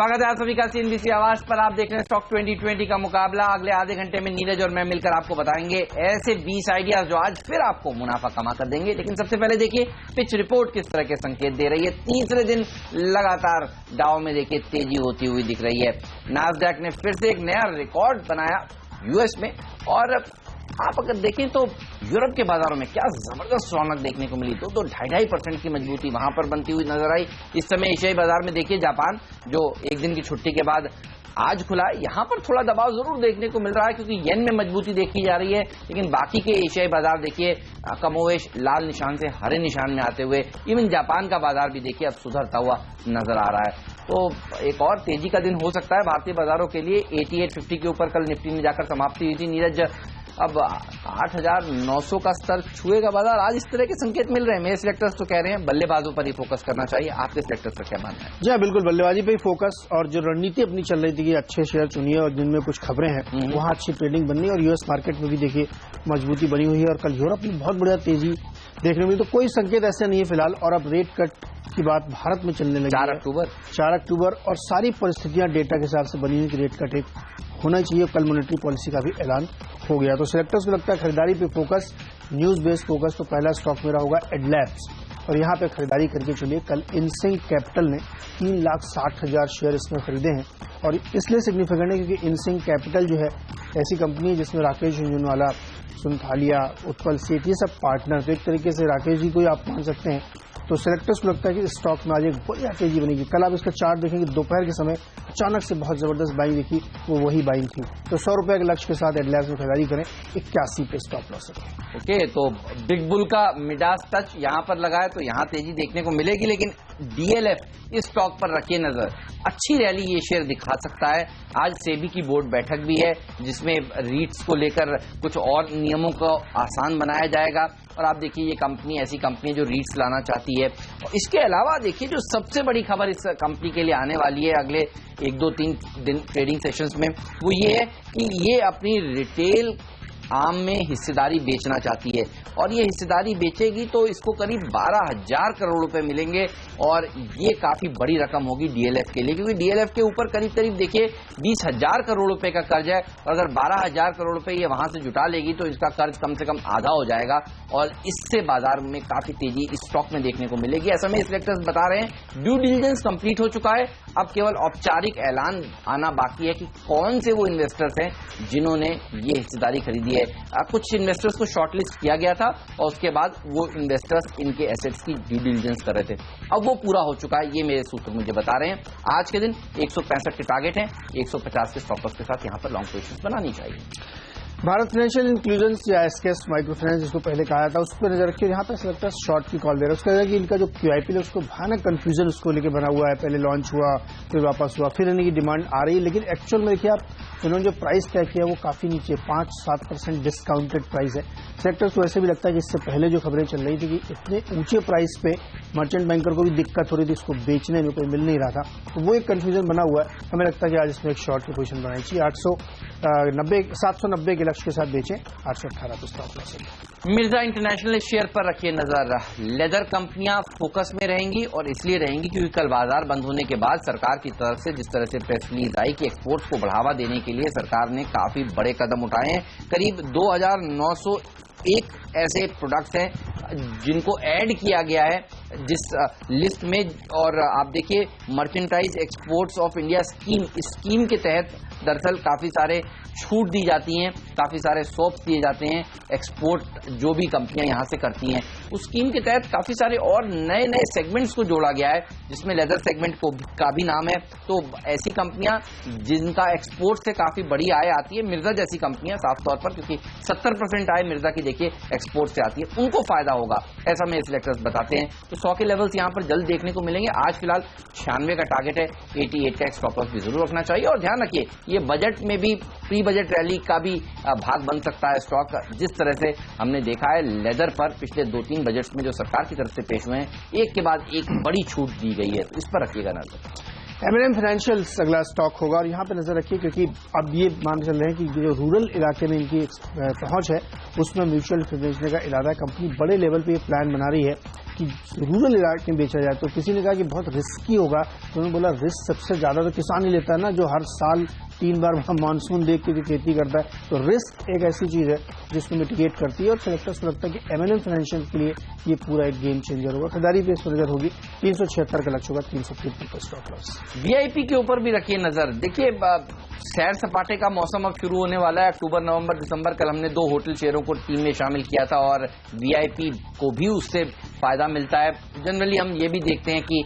स्वागत है आप सभी का सीएनबीसी आवाज पर। आप देख रहे हैं स्टॉक 2020 का मुकाबला। अगले आधे घंटे में नीरज और मैं मिलकर आपको बताएंगे ऐसे 20 आइडियाज जो आज फिर आपको मुनाफा कमा कर देंगे। लेकिन सबसे पहले देखिए पिच रिपोर्ट किस तरह के संकेत दे रही है। तीसरे दिन लगातार डाउ में देखिए तेजी होती हुई दिख रही है। नास्डैक ने फिर से एक नया रिकॉर्ड बनाया यूएस में, और आप अगर देखें तो यूरोप के बाजारों में क्या जबरदस्त रौनक देखने को मिली। 2-2.5% की मजबूती वहां पर बनती हुई नजर आई। इस समय एशियाई बाजार में देखिए जापान जो एक दिन की छुट्टी के बाद आज खुला है, यहां पर थोड़ा दबाव जरूर देखने को मिल रहा है क्योंकि येन में मजबूती देखी जा रही है। लेकिन बाकी के एशियाई बाजार देखिए कमोवेश लाल निशान से हरे निशान में आते हुए, इवन जापान का बाजार भी देखिए अब सुधरता हुआ नजर आ रहा है। तो एक और तेजी का दिन हो सकता है भारतीय बाजारों के लिए। 8850 के ऊपर कल निफ्टी में जाकर समाप्ति हुई थी। नीरज अब 8,900 का स्तर छुएगा बाजार। आज इस तरह के संकेत मिल रहे हैं। मेरे सिलेक्टर्स तो कह रहे हैं बल्लेबाजों पर ही फोकस करना चाहिए। आपके सिलेक्टर्स का क्या मानना है? जी हाँ, बिल्कुल बल्लेबाजी पे ही फोकस, और जो रणनीति अपनी चल रही थी कि अच्छे शेयर चुनिए और जिनमें कुछ खबरें हैं वहां अच्छी ट्रेडिंग बननी। और यूएस मार्केट में भी देखिए मजबूती बनी हुई है, और कल यूरोप में बहुत बढ़िया तेजी देखने को मिली। तो कोई संकेत ऐसे नहीं है फिलहाल। और अब रेट कट की बात भारत में चलने लगी 4 अक्टूबर, और सारी परिस्थितियां डेटा के हिसाब से बनी हुई कि रेट कट एक होना चाहिए। कल मॉनेटरी पॉलिसी का भी ऐलान हो गया। तो सिलेक्टर्स को लगता है खरीदारी पे फोकस, न्यूज बेस्ड फोकस। तो पहला स्टॉक मेरा होगा एडलैब्स, और यहाँ पे खरीदारी करके चलिए। कल इनसिंक कैपिटल ने 3,60,000 शेयर इसमें खरीदे हैं, और इसलिए सिग्निफिकेंट है क्योंकि इनसिंक कैपिटल जो है ऐसी कंपनी है जिसमें राकेश झुंझुनवाला, सुनथालिया, उत्पल सेठ ये सब पार्टनर। तो एक तरीके से राकेश जी को ही आप मान सकते हैं। तो सिलेक्टर्स को लगता है कि इस स्टॉक में आज एक बढ़िया तेजी बनेगी। कल आप इसका चार्ट देखेंगे, दोपहर के समय अचानक से बहुत जबरदस्त बाइंग दिखी, वो वही बाइंग थी। तो 100 रुपए के लक्ष्य के साथ एडलैब्स में खरीदारी करें। 81 पे स्टॉप लॉस है। ओके, तो बिग बुल का मिडास टच यहां पर लगा है तो यहां तेजी देखने को मिलेगी। लेकिन डीएलएफ इस स्टॉक पर रखिए नजर। अच्छी रैली ये शेयर दिखा सकता है। आज सेबी की बोर्ड बैठक भी है जिसमें रीट्स को लेकर कुछ और नियमों को आसान बनाया जाएगा। और आप देखिए ये कंपनी ऐसी कंपनी है जो रीट्स लाना चाहती है। और इसके अलावा देखिए जो सबसे बड़ी खबर इस कंपनी के लिए आने वाली है अगले 1-2-3 दिन ट्रेडिंग सेशंस में, वो ये है कि ये अपनी रिटेल आम में हिस्सेदारी बेचना चाहती है। और ये हिस्सेदारी बेचेगी तो इसको करीब 12,000 करोड़ रुपए मिलेंगे, और ये काफी बड़ी रकम होगी डीएलएफ के लिए, क्योंकि डीएलएफ के ऊपर करीब देखिए 20,000 करोड़ रुपए का कर्ज है। और अगर 12,000 करोड़ रुपए ये वहां से जुटा लेगी तो इसका कर्ज कम से कम आधा हो जाएगा, और इससे बाजार में काफी तेजी इस स्टॉक में देखने को मिलेगी। ऐसा में सिलेक्टर्स बता रहे हैं ड्यू डिलिजेंस कंप्लीट हो चुका है। अब केवल औपचारिक ऐलान आना बाकी है कि कौन से वो इन्वेस्टर्स हैं जिन्होंने ये हिस्सेदारी खरीदी है। कुछ इन्वेस्टर्स को शॉर्टलिस्ट किया गया था और उसके बाद वो इन्वेस्टर्स इनके एसेट्स की ड्यू डिलिजेंस कर रहे थे। अब वो पूरा हो चुका है, ये मेरे सूत्र मुझे बता रहे हैं। आज के दिन 165 के टारगेट हैं, 150 के स्टॉप लॉस के साथ यहाँ पर लॉन्ग पोजीशंस बनानी चाहिए। भारत फाइनेंशियल इंक्लूजन या एसकेएस माइक्रो फाइनेंस जिसको पहले कहा था, उस पर नजर रखिए। यहाँ पर लगता है शॉर्ट की कॉल दे रहा है। उसका है कि इनका जो क्यूआईपी है उसको भयानक कंफ्यूजन उसको लेके बना हुआ है। पहले लॉन्च हुआ, फिर वापस हुआ, फिर इनकी डिमांड आ रही है। लेकिन एक्चुअल में देखिए आप, इन्होंने जो प्राइस तय किया वो काफी नीचे 5-7% डिस्काउंटेड प्राइस है। सेक्टर्स को ऐसे भी लगता है कि इससे पहले जो खबरें चल रही थी कि इतने ऊंचे प्राइस पे मर्चेंट बैंकर को भी दिक्कत हो रही थी, इसको बेचने में कोई मिल नहीं रहा था। तो वो एक कंफ्यूजन बना हुआ है। हमें लगता है कि आज इसमें एक शॉर्ट की पोजीशन बनाई चाहिए। 790 के लक्ष्य के साथ बेचें। 818 पे स्टॉप लॉस है। मिर्जा इंटरनेशनल शेयर पर रखिए नजर। लेदर कंपनियां फोकस में रहेंगी, और इसलिए रहेंगी क्योंकि कल बाजार बंद होने के बाद सरकार की तरफ से जिस तरह से प्रेस रिलीज आई कि एक्सपोर्ट्स को बढ़ावा देने के लिए सरकार ने काफी बड़े कदम उठाए हैं। करीब 2,901 ऐसे प्रोडक्ट्स हैं जिनको ऐड किया गया है जिस लिस्ट में। और आप देखिए merchandise exports of India scheme, इस स्कीम के तहत दरअसल काफी सारे छूट दी जाती हैं, काफी सारे सॉफ्ट दिए जाते हैं एक्सपोर्ट जो भी कंपनियां यहां से करती हैं। उस स्कीम के तहत काफी सारे और नए सेगमेंट्स को जोड़ा गया है जिसमें लेदर सेगमेंट का भी नाम है। तो ऐसी कंपनियां जिनका एक्सपोर्ट से काफी बड़ी आय आती है, मिर्जा जैसी कंपनियां साफ तौर पर, क्योंकि 70% आय मिर्जा की देखिए एक्सपोर्ट से आती है, उनको फायदा होगा, ऐसा में सिलेक्टर्स बताते हैं। तो 100 के लेवल्स यहां पर जल्द देखने को मिलेंगे। आज फिलहाल 96 का टारगेट है, 88 का स्टॉप लॉस भी जरूर रखना चाहिए। और ध्यान रखिए ये बजट में भी, प्री बजट रैली का भी भाग बन सकता है स्टॉक। जिस तरह से हमने देखा है लेदर पर पिछले 2-3 बजट्स में जो सरकार की तरफ से पेश हुए हैं, एक के बाद एक बड़ी छूट दी गई है, तो इस पर रखिएगा नजर। M&M फाइनेंशियल्स अगला स्टॉक होगा, और यहाँ पे नजर रखिए क्योंकि अब ये मान चल रहे हैं कि जो रूरल इलाके में इनकी पहुंच है उसमें म्यूचुअल फंड बेचने का इरादा है। कंपनी बड़े लेवल पे ये प्लान बना रही है कि रूरल इलाके में बेचा जाए, तो किसी ने कहा कि बहुत रिस्की होगा, तो उन्होंने बोला रिस्क सबसे ज्यादा तो किसान ही लेता है ना, जो हर साल 3 बार वहां मानसून देख के जो खेती करता है। तो रिस्क एक ऐसी चीज है जिसको मिटिगेट करती है, और सेलेक्टर्स को लगता है कि M&M फाइनेंशियल के लिए ये पूरा एक गेम चेंजर होगा। खरीदारी पे इस पर नजर होगी, 376 का लक्ष्य होगा, 353 का स्टॉप लॉस। VIP के ऊपर भी रखिए नजर। देखिए सैर सपाटे का मौसम अब शुरू होने वाला है। अक्टूबर, नवंबर, दिसंबर कल हमने 2 होटल शेयरों को टीम में शामिल किया था और VIP को भी उससे फायदा मिलता है। जनरली हम ये भी देखते हैं कि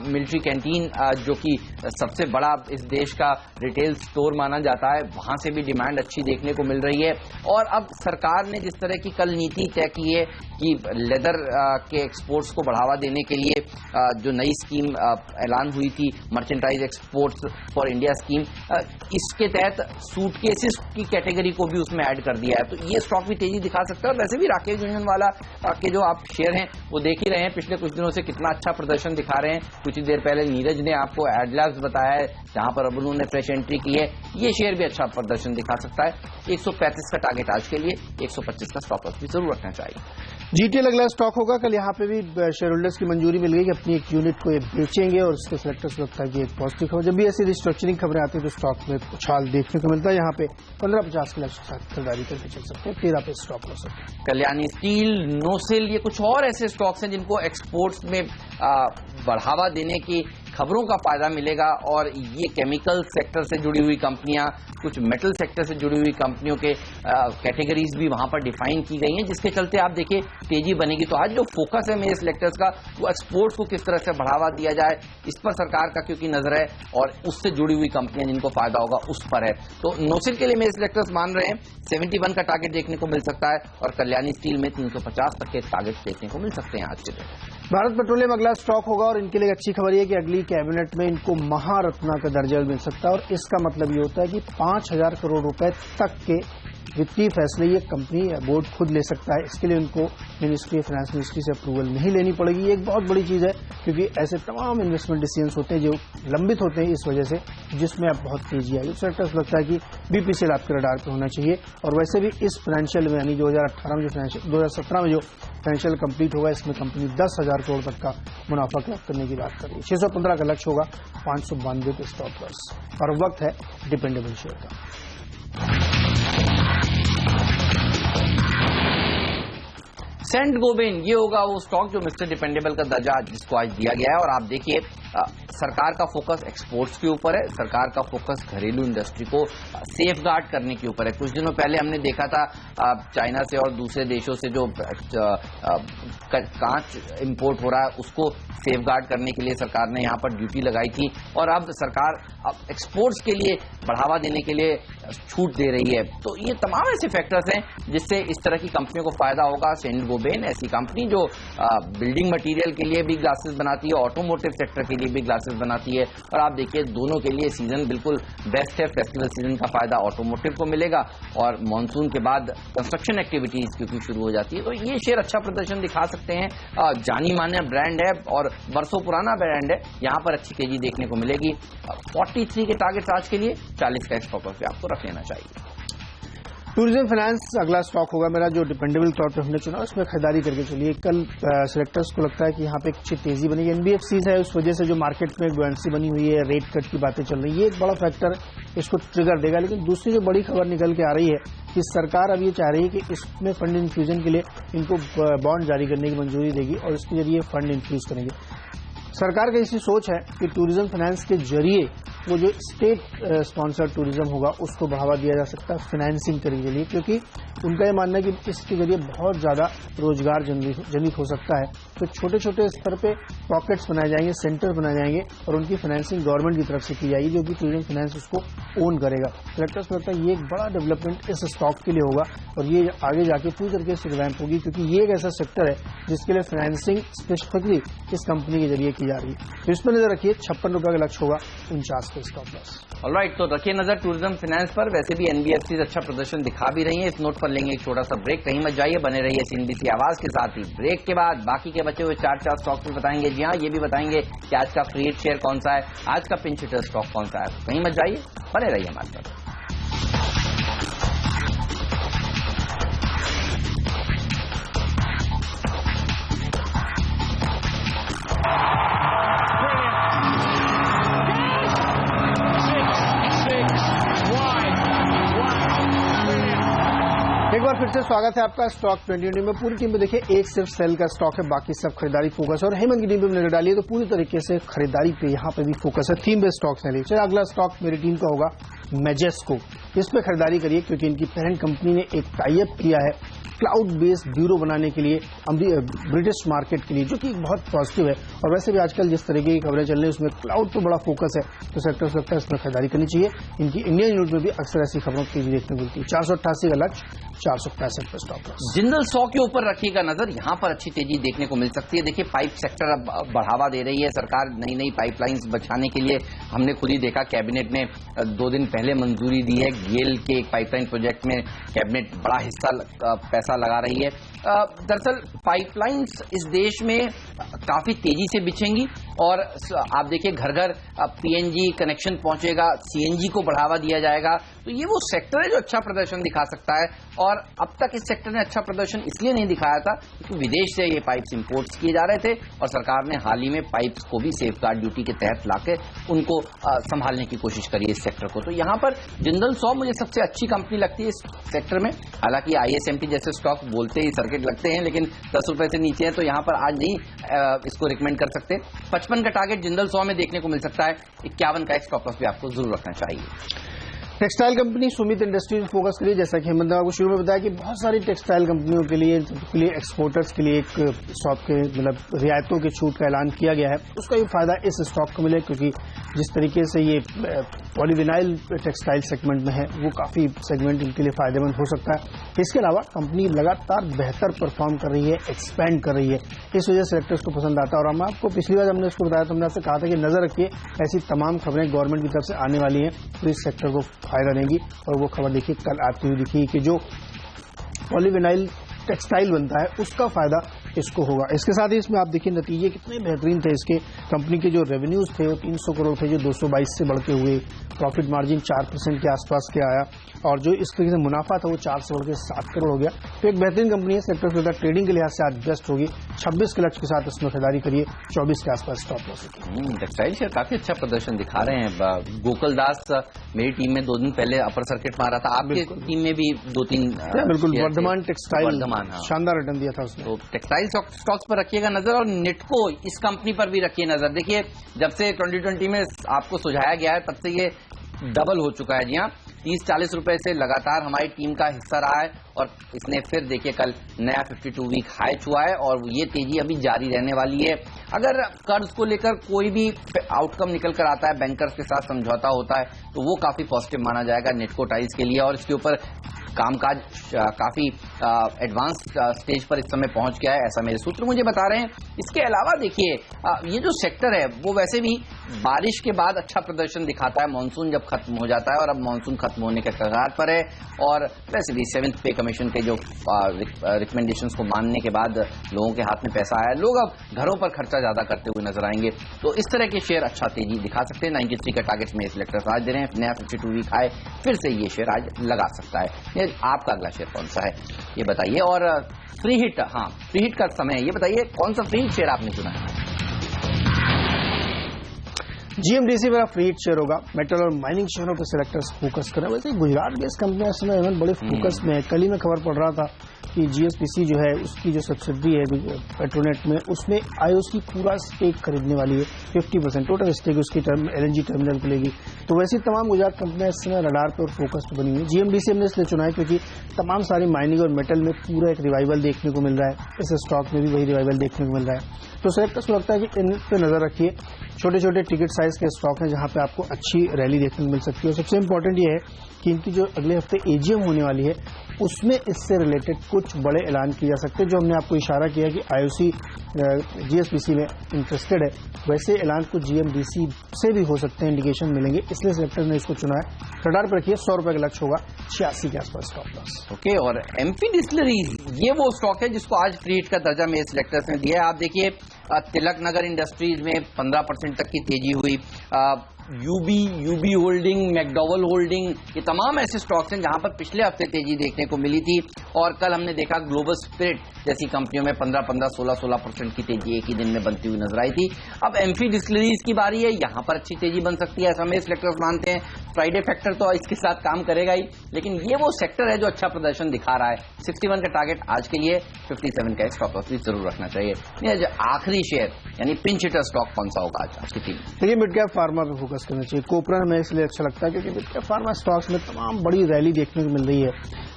मिलिट्री कैंटीन जो कि सबसे बड़ा इस देश का रिटेल स्टोर माना जाता है, वहां से भी डिमांड अच्छी देखने को मिल रही है। और अब सरकार ने जिस तरह की कल नीति तय की है कि लेदर के एक्सपोर्ट्स को बढ़ावा देने के लिए जो नई स्कीम ऐलान हुई थी, merchandise exports for India scheme, इसके तहत सूटकेसेस की कैटेगरी को भी उसमें ऐड कर दिया है। तो ये स्टॉक भी तेजी दिखा सकता है। और वैसे भी राकेश झुनझुनवाला के जो आप शेयर हैं वो देख ही रहे हैं पिछले कुछ दिनों से कितना अच्छा प्रदर्शन दिखा रहे हैं। कुछ ही देर पहले नीरज ने आपको एडलैब्स बताया है जहां पर अब उन्होंने फ्रेश एंट्री की है। ये शेयर भी अच्छा प्रदर्शन दिखा सकता है। 135 का टारगेट आज के लिए, 125 का स्टॉप लॉस भी जरूर रखना चाहिए। GTL अगला स्टॉक होगा। कल यहाँ पे भी शेयर होल्डर्स की मंजूरी मिल गई कि अपनी एक यूनिट को ये बेचेंगे, और इसके सेलेक्टर्स को लगता है कि एक पॉजिटिव खबर। जब भी ऐसी रिस्ट्रक्चरिंग खबरें आती है तो स्टॉक में उछाल देखने को मिलता है। यहाँ पे 1550 के लक्ष्य के साथ खरीदारी करके चल सकते हैं, 13 पे स्टॉप लॉस सकते हैं। कल्याणी स्टील, नोसिल, ये कुछ और ऐसे स्टॉक्स हैं जिनको एक्सपोर्ट्स में बढ़ावा देने की खबरों का फायदा मिलेगा। और ये केमिकल सेक्टर से जुड़ी हुई कंपनियां, कुछ मेटल सेक्टर से जुड़ी हुई कंपनियों के कैटेगरीज भी वहां पर डिफाइन की गई हैं, जिसके चलते आप देखिए तेजी बनेगी। तो आज जो फोकस है मेरे सेलेक्टर्स का, वो एक्सपोर्ट्स को किस तरह से बढ़ावा दिया जाए इस पर सरकार का क्योंकि नजर है, और उससे जुड़ी हुई कंपनियां जिनको फायदा होगा उस पर है। तो नोसिल के लिए मेरे सेलेक्टर्स मान रहे हैं 71 का टारगेट देखने को मिल सकता है, और कल्याणी स्टील में 350 तक के टारगेट देखने को मिल सकते हैं आज के दिन। भारत पेट्रोलियम अगला स्टॉक होगा, और इनके लिए अच्छी खबर यह कि अगली कैबिनेट में इनको महारत्ना का दर्जा मिल सकता है। और इसका मतलब ये होता है कि 5000 करोड़ रुपए तक के वित्तीय फैसले ये कंपनी या बोर्ड खुद ले सकता है। इसके लिए उनको मिनिस्ट्री ऑफ फाइनेंस मिनिस्ट्री से अप्रूवल नहीं लेनी पड़ेगी। ये एक बहुत बड़ी चीज है, क्योंकि ऐसे तमाम इन्वेस्टमेंट डिसीजंस होते हैं जो लंबित होते हैं इस वजह से, जिसमें अब बहुत तेजी आई। सेक्टर्स लगता है कि BPCL आपके रडार पर होना चाहिए। और वैसे भी इस फाइनेंशियल में, यानी 2018 में जो 2017 में जो फाइनेंशियल कंप्लीट होगा, इसमें कंपनी 10,000 करोड़ तक का मुनाफा क्लैप करने की बात कर रही है। 615 का लक्ष्य होगा, 592 पे स्टॉप लॉस। और वक्त है डिपेंडेबल शेयर का। सेंट गोबेन, ये होगा वो स्टॉक जो मिस्टर डिपेंडेबल का दर्जा जिसको आज दिया गया है। और आप देखिए सरकार का फोकस एक्सपोर्ट्स के ऊपर है, सरकार का फोकस घरेलू इंडस्ट्री को सेफ गार्ड करने के ऊपर है। कुछ दिनों पहले हमने देखा था चाइना से और दूसरे देशों से जो कांच इंपोर्ट हो रहा है उसको सेफ गार्ड करने के लिए सरकार ने यहाँ पर ड्यूटी लगाई थी। और अब सरकार एक्सपोर्ट्स के लिए बढ़ावा देने के लिए छूट दे रही है। तो ये तमाम ऐसे फैक्टर्स हैं जिससे इस तरह की कंपनियों को फायदा होगा। सेंट गोबेन ऐसी कंपनी जो बिल्डिंग मटेरियल के लिए भी ग्लासेस बनाती है, ऑटोमोटिव सेक्टर के लिए भी ग्लासेस बनाती है। और आप देखिए दोनों के लिए सीजन बिल्कुल बेस्ट है। फेस्टिवल सीजन का फायदा ऑटोमोटिव को मिलेगा, और मॉनसून के बाद कंस्ट्रक्शन एक्टिविटीज क्योंकि शुरू हो जाती है, तो ये शेयर अच्छा प्रदर्शन दिखा सकते हैं। जानी माने ब्रांड है और बरसों पुराना ब्रांड है, यहाँ पर अच्छी तेजी देखने को मिलेगी। 43 के टारगेट आज के लिए, 40 का स्टॉप लॉस आपको रख लेना चाहिए। टूरिज्म फाइनेंस अगला स्टॉक होगा मेरा, जो डिपेंडेबल तौर पर हमने चुना, उसमें खरीदारी करके चलिए। कल सेलेक्टर्स को लगता है कि यहाँ पे एक अच्छी तेजी बनेगी। NBFCs है, उस वजह से जो मार्केट में बुयांसी बनी हुई है, रेट कट की बातें चल रही है, ये एक बड़ा फैक्टर इसको ट्रिगर देगा। लेकिन दूसरी जो बड़ी खबर निकल के आ रही है कि सरकार अब ये चाह रही है कि इसमें फंड इन्फ्यूजन के लिए इनको बॉन्ड जारी करने की मंजूरी देगी, और इसके जरिए फंड इन्फ्यूज करेंगे। सरकार की ऐसी सोच है कि टूरिज्म फाइनेंस के जरिए वो जो स्टेट स्पॉन्सर्ड टूरिज्म होगा उसको बढ़ावा दिया जा सकता है फाइनेंसिंग करने के लिए, क्योंकि उनका ये मानना है कि इसके जरिए बहुत ज्यादा रोजगार जनित हो सकता है। तो छोटे छोटे स्तर पे पॉकेट्स बनाए जाएंगे, सेंटर बनाए जाएंगे, और उनकी फाइनेंसिंग गवर्नमेंट की तरफ से की जाएगी, जो कि टूरिज्म फाइनेंस उसको ओन करेगा। सेलेक्टर्स को लगता है ये एक बड़ा डेवलपमेंट इस स्टॉक के लिए होगा, और ये आगे जाके पूरी तरीके से रिवैम्प होगी, क्योंकि ये एक ऐसा सेक्टर है जिसके लिए फाइनेंसिंग स्पेसिफिकली इस कंपनी के जरिए की जा रही है। तो इसमें नजर रखिए, 56 रुपए का लक्ष्य होगा, 49 पे स्टॉप लॉस। ऑलराइट, तो रखिए नजर टूरिज्म फाइनेंस पर। वैसे भी NBFCs अच्छा प्रदर्शन दिखा भी रही हैं। इस नोट पर लेंगे एक छोटा सा ब्रेक, कहीं मत जाइए, बने रहिए CNBC आवाज के साथ ही। ब्रेक के बाद बाकी के बचे हुए 4 स्टॉक भी बताएंगे। जी हाँ, ये भी बताएंगे कि आज का फ्री शेयर कौन सा है, आज का पिंच हिटर स्टॉक कौन सा है। कहीं मत जाइए, बने रहिए हमारे साथ। एक बार फिर से स्वागत है आपका स्टॉक 2020 में। पूरी टीम में देखिए एक सिर्फ सेल का स्टॉक है, बाकी सब खरीदारी फोकस है। और हेमंत की टीम पे नजर डालिए तो पूरी तरीके से खरीदारी पे यहाँ पे भी फोकस है, थीम बेस्ड स्टॉक्स है। चलिए अगला स्टॉक मेरी टीम का होगा मैजेस्को। इस पे खरीदारी करिए क्योंकि इनकी पेरेंट कंपनी ने एक टाई अप किया है क्लाउड बेस्ड ब्यूरो बनाने के लिए ब्रिटिश मार्केट के लिए, जो कि बहुत पॉजिटिव है। और वैसे भी आजकल जिस तरीके की खबरें चल रही है उसमें क्लाउड पर बड़ा फोकस है, तो सेक्टर से लगता है इसमें खरीदारी करनी चाहिए। इनकी इंडियन यूनिट में भी अक्सर ऐसी खबरों की देखने को मिलती है। 488 का लक्ष्य, 465 पर स्टॉप लॉस। जिंदल 100 के ऊपर रखिएगा नजर, यहां पर अच्छी तेजी देखने को मिल सकती है। देखिए पाइप सेक्टर अब बढ़ावा दे रही है सरकार, नई नई पाइपलाइंस बचाने के लिए। हमने खुद ही देखा कैबिनेट ने 2 दिन पहले मंजूरी दी है, गेल के एक पाइपलाइन प्रोजेक्ट में कैबिनेट बड़ा हिस्सा पैसा लगा रही है। दरअसल पाइपलाइंस इस देश में काफी तेजी से बिछेंगी और आप देखिए घर घर पीएनजी कनेक्शन पहुंचेगा, सीएनजी को बढ़ावा दिया जाएगा। तो ये वो सेक्टर है जो अच्छा प्रदर्शन दिखा सकता है। और अब तक इस सेक्टर ने अच्छा प्रदर्शन इसलिए नहीं दिखाया था क्योंकि विदेश से ये पाइप्स इंपोर्ट्स किए जा रहे थे और सरकार ने हाल ही में पाइप्स को भी सेफगार्ड ड्यूटी के तहत लाके उनको संभालने की कोशिश करी इस सेक्टर को। तो यहाँ पर जिंदल 100 मुझे सबसे अच्छी कंपनी लगती है इस सेक्टर में। हालांकि आईएसएमटी जैसे स्टॉक बोलते ही सर्किट लगते हैं, लेकिन 10 रुपए से नीचे है तो यहाँ पर आज नहीं इसको रिकमेंड कर सकते। 55 का टारगेट जिंदल 100 में देखने को मिल सकता है। 51 का एक स्टॉप लॉस भी आपको जरूर रखना चाहिए। Textile company Sumit industries focus करिए। जैसा कि हेमंत ने आपको शुरू में बताया कि बहुत सारी टेक्सटाइल कंपनियों के लिए एक्सपोर्टर्स के लिए एक स्टॉक के मतलब रियायतों के छूट का ऐलान किया गया है। उसका ये फायदा इस स्टॉक को मिले क्योंकि जिस तरीके से ये पॉलीविनाइल टेक्सटाइल सेगमेंट में है वो काफी सेगमेंट इनके लिए फायदेमंद हो सकता है। इसके अलावा कंपनी लगातार बेहतर परफॉर्म कर रही है, एक्सपैंड कर रही है, इस वजह से सेक्टर्स को पसंद आता है। और हम आपको पिछली बार हमने इसको बताया तो हमने आपसे कहा था कि नजर रखिए ऐसी तमाम खबरें गवर्नमेंट की तरफ से आने वाली हैं तो इस सेक्टर को फायदा देंगी। और वो खबर देखिए कल आती हुई दिखी कि जो पॉलीविनाइल टेक्सटाइल बनता है उसका फायदा इसको होगा। इसके साथ ही इसमें आप देखिए नतीजे कितने बेहतरीन थे इसके। कंपनी के जो रेवेन्यूज थे वो 300 करोड़ थे जो 222 से बढ़ के हुए, प्रॉफिट मार्जिन 4% के आसपास के आया और जो इस तरीके से मुनाफा था वो 4 से बढ़ के 7 करोड़ हो गया। तो एक बेहतरीन कंपनी है, सेक्टर से ट्रेडिंग के लिहाज से आज बेस्ट होगी। 26 के लक्ष्य के साथ इसमें खरीदारी करिए, 24 के आसपास स्टॉप लॉस। टेक्सटाइल शेयर काफी अच्छा प्रदर्शन दिखा रहे हैं। गोकुल दास मेरी टीम में 2 दिन पहले अपर सर्किट मारा था, आपकी टीम में भी 2-3 बिल्कुल। वर्धमान टेक्सटाइल हाँ। शानदार रिटर्न दिया था उसने। तो टेक्सटाइल स्टॉक्स पर रखिएगा नजर और नेटको इस कंपनी पर भी रखिए नजर। देखिए जब से 2020 में आपको सुझाया गया है तब से ये डबल हो चुका है। जी हाँ, 30-40 रुपए से लगातार हमारी टीम का हिस्सा रहा है और इसने फिर देखिए कल नया 52 वीक हाई छुआ है और ये तेजी अभी जारी रहने वाली है। अगर कर्ज को लेकर कोई भी आउटकम निकल कर आता है, बैंकर्स के साथ समझौता होता है तो वो काफी पॉजिटिव माना जाएगा नेटको टाइल्स के लिए। और इसके ऊपर कामकाज काफी एडवांस स्टेज पर इस समय पहुंच गया है, ऐसा मेरे सूत्र मुझे बता रहे हैं। इसके अलावा देखिए ये जो सेक्टर है वो वैसे भी बारिश के बाद अच्छा प्रदर्शन दिखाता है, मानसून जब खत्म हो जाता है और अब मानसून खत्म होने के कगार पर है। और वैसे भी 7th पे कमीशन के जो रिकमेंडेशंस को मानने के बाद लोगों के हाथ में पैसा आया, लोग अब घरों पर खर्चा ज्यादा करते हुए नजर आएंगे। तो इस तरह के शेयर अच्छा तेजी दिखा सकते हैं। 93 का टारगेट में सिलेक्टर्स आज दे रहे हैं, नया 52 वीक हाई फिर से ये शेयर आज लगा सकता है। आपका अगला शेयर कौन सा है ये बताइए। और फ्री हिट, हाँ फ्री हिट का समय है, ये बताइए कौन सा फ्री हिट शेयर आपने चुना है। जीएमडीसी मेरा फ्री हिट शेयर होगा। मेटल और माइनिंग शेयरों पर सिलेक्टर्स फोकस करें। वैसे गुजरात बेस्ड कंपनियां इस समय बड़े फोकस में है। कल ही में खबर पढ़ रहा था कि जीएसपीसी जो है उसकी जो सब्सिडरी है पेट्रोनेट में, उसमें आईओस की पूरा स्टेक खरीदने वाली है। 50% टोटल स्टेक उसकी एलएनजी टर्मिनल को लेगी। तो वैसी तमाम गुजरात कंपनियां इस समय रडार पर फोकस्ड बनी हुई है। जीएमडीसी हमने इसलिए चुना है क्योंकि तमाम सारी माइनिंग और मेटल में पूरा एक रिवाइवल देखने को मिल रहा है। इस स्टॉक में भी वही रिवाइवल देखने को मिल रहा है। तो सेलेक्टर्स को लगता है कि इन पे नजर रखिए। छोटे छोटे टिकट साइज के स्टॉक हैं जहां पे आपको अच्छी रैली देखने को मिल सकती है। और सबसे इंपॉर्टेंट ये है कि इनकी जो अगले हफ्ते एजीएम होने वाली है उसमें इससे रिलेटेड कुछ बड़े ऐलान किए जा सकते हैं। जो हमने आपको इशारा किया कि आईओसी जीएसपीसी में इंटरेस्टेड है, वैसे ऐलान कुछ जीएमडीसी से भी हो सकते हैं, इंडिकेशन मिलेंगे, इसलिए सेलेक्टर ने इसको चुना है। रडार पर रखिए, 100 रुपए का लक्ष्य होगा, 86 के आसपास स्टॉप लॉस। ओके। और एमपी डिस्टिलरीज ये वो स्टॉक है जिसको आज फ्री हिट का दर्जा मेरे सिलेक्टर्स ने दिया है। आप देखिए तिलक नगर इंडस्ट्रीज में 15% तक की तेजी हुई। यूबी होल्डिंग, मैकडॉवल होल्डिंग, ये तमाम ऐसे स्टॉक्स हैं जहां पर पिछले हफ्ते तेजी देखने को मिली थी। और कल हमने देखा ग्लोबल स्पिरिट जैसी कंपनियों में 15-15, 16% की तेजी एक ही दिन में बनती हुई नजर आई थी। अब एमपी डिस्टिलरीज की बारी है, यहां पर अच्छी तेजी बन सकती है, ऐसा मेरे सिलेक्टर्स मानते हैं। फ्राइडे फैक्टर तो इसके साथ काम करेगा ही, लेकिन ये वो सेक्टर है जो अच्छा प्रदर्शन दिखा रहा है। 61 का टारगेट आज के लिए, 57 का स्टॉप लॉस भी जरूर रखना चाहिए। जो आखिरी शेयर यानी पिंच हिटर स्टॉक कौन सा होगा आज की टीम? देखिए, मिड कैप फार्मा पे फोकस करना चाहिए। कोपरा हमें इसलिए अच्छा लगता है क्योंकि मिड कैप फार्मा स्टॉक्स में तमाम बड़ी रैली देखने को मिल रही है।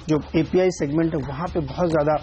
जो एपीआई सेगमेंट है वहां पे बहुत ज्यादा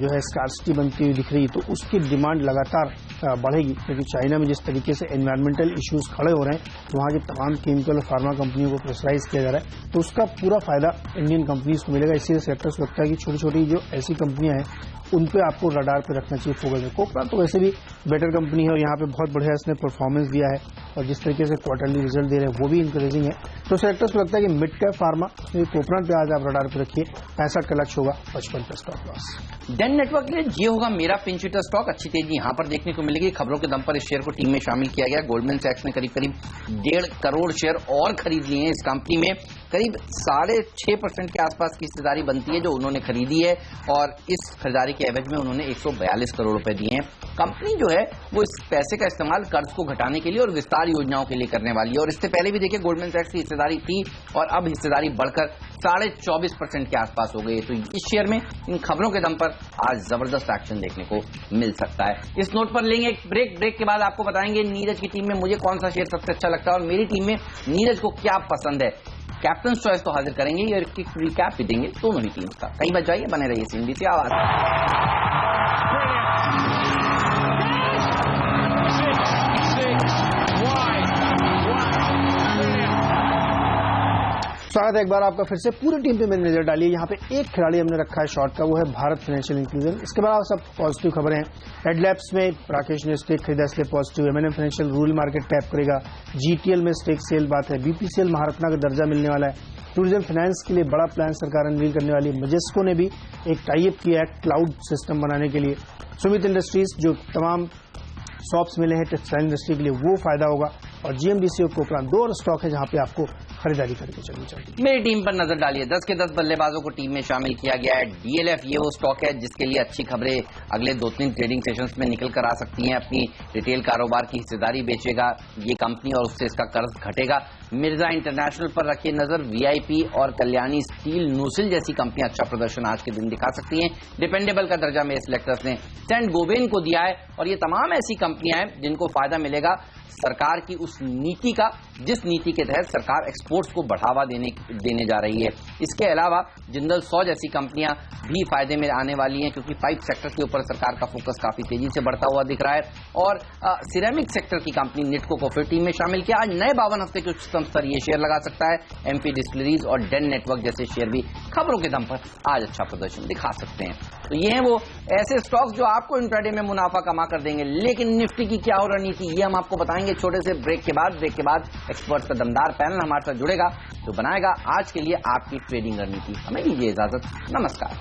जो है स्कार्सिटी बनती हुई दिख रही है, तो उसकी डिमांड लगातार बढ़ेगी क्योंकि चाइना में जिस तरीके से एनवायरमेंटल इश्यूज खड़े हो रहे हैं, वहां की तमाम केमिकल और फार्मा कंपनियों को प्रेशराइज किया जा रहा है, तो उसका पूरा फायदा इंडियन कंपनीज को मिलेगा। इसी सेक्टर्स को लगता है कि छोटी छोटी जो ऐसी कंपनियां हैं उन पे आपको रडार पे रखना चाहिए फोकस है। कोपरा तो वैसे भी बेटर कंपनी है और यहाँ पे बहुत बढ़िया इसने परफॉर्मेंस दिया है और जिस तरीके से क्वार्टरली रिजल्ट दे रहे हैं वो भी इंकरेजिंग है। तो सेक्टर्स को लगता है कि मिड कैप फार्मा कोपरा पे आज आप रडार पे रखिए। 65 का लक्ष्य होगा, 55 का स्टॉप लॉस। डेन नेटवर्क के लिए ये होगा मेरा पिंच हिटर स्टॉक। अच्छी तेजी यहां पर देखने को मिलेगी। खबरों के दम पर इस शेयर को टीम में शामिल किया गया। गोल्डमैन सैक्स ने करीब 1.5 करोड़ शेयर और खरीद लिए हैं। इस कंपनी में करीब 6.5% के आसपास की हिस्सेदारी बनती है जो उन्होंने खरीदी है और इस खरीदारी के एवज में उन्होंने 142 करोड़ रुपए दिए हैं। कंपनी जो है वो इस पैसे का इस्तेमाल कर्ज को घटाने के लिए और विस्तार योजनाओं के लिए करने वाली है। और इससे पहले भी देखिए गोल्डमैन सैक्स की हिस्सेदारी थी और अब हिस्सेदारी बढ़कर 24.5% के आसपास हो गई है। तो इस शेयर में इन खबरों के दम पर आज जबरदस्त एक्शन देखने को मिल सकता है। इस नोट पर लेंगे एक ब्रेक के बाद आपको बताएंगे नीरज की टीम में मुझे कौन सा शेयर सबसे अच्छा लगता है और मेरी टीम में नीरज को क्या पसंद है। कैप्टन चॉइस तो हाजिर करेंगे और रिकैप भी देंगे दोनों ही टीम्स का। कहीं बच जाइए, बने रहिए CNBC आवाज। स्वागत है एक बार आपका फिर से। पूरी टीम पे मैंने नजर डाली है। यहाँ पे एक खिलाड़ी हमने रखा है शॉर्ट का, वो है भारत फाइनेंशियल इंक्लूजन। इसके बाद सब पॉजिटिव खबरें हैं। हेडलैब्स में राकेश ने स्टेक खरीदा इसलिए positive. M&M financial rural market tap करेगा। GTL में स्टेक सेल बात है। BPCL महारत्ना का दर्जा मिलने वाला है। टूरिज्म फाइनेंस के लिए बड़ा प्लान सरकार अनवील करने वाली है। मजेस्को ने भी एक टाई अप किया है क्लाउड सिस्टम बनाने के लिए। सुमित इंडस्ट्रीज जो तमाम शॉप्स मिले हैं टेक्सटाइल इंडस्ट्री के लिए वो फायदा होगा। और GMDC और कोपरा 2 और स्टॉक है जहां पे आपको खरीदारी करके चलनी चाहिए। मेरी टीम पर नजर डालिए। 10 के 10 बल्लेबाजों को टीम में शामिल किया गया है। DLF ये वो स्टॉक है जिसके लिए अच्छी खबरें अगले 2-3 ट्रेडिंग सेशंस में निकल कर आ सकती हैं। अपनी रिटेल कारोबार की हिस्सेदारी बेचेगा ये कंपनी और उससे इसका कर्ज घटेगा। मिर्जा इंटरनेशनल पर रखिए नजर। VIP और कल्याणी स्टील नूसिल जैसी कंपनियां अच्छा प्रदर्शन आज के दिन दिखा सकती हैं। डिपेंडेबल का दर्जा मेरे सिलेक्टर्स ने सेंट गोबेन को दिया है और ये तमाम ऐसी कंपनियां हैं जिनको फायदा मिलेगा सरकार की उस नीति का जिस नीति के तहत सरकार एक्सपोर्ट्स को बढ़ावा देने जा रही है। इसके अलावा जिंदल 100 जैसी कंपनियां भी फायदे में आने वाली हैं क्योंकि पाइप सेक्टर के ऊपर सरकार का फोकस काफी तेजी से बढ़ता हुआ दिख रहा है। और सिरेमिक सेक्टर की कंपनी निटको को फिर टीम में शामिल किया। आज नए 52 हफ्ते के उच्चतम स्तर ये शेयर लगा सकता है। MP डिस्टिलरीज और डेन नेटवर्क जैसे शेयर भी खबरों के दम पर आज अच्छा प्रदर्शन दिखा सकते हैं। तो ये हैं वो ऐसे स्टॉक्स जो आपको इंट्राडे में मुनाफा कमा कर देंगे। लेकिन निफ्टी की क्या हो रणनीति ये हम आपको बताएंगे छोटे से ब्रेक के बाद। एक्सपर्ट का दमदार पैनल हमारे साथ जुड़ेगा जो बनाएगा आज के लिए आपकी ट्रेडिंग रणनीति। हमें दीजिए इजाजत, नमस्कार।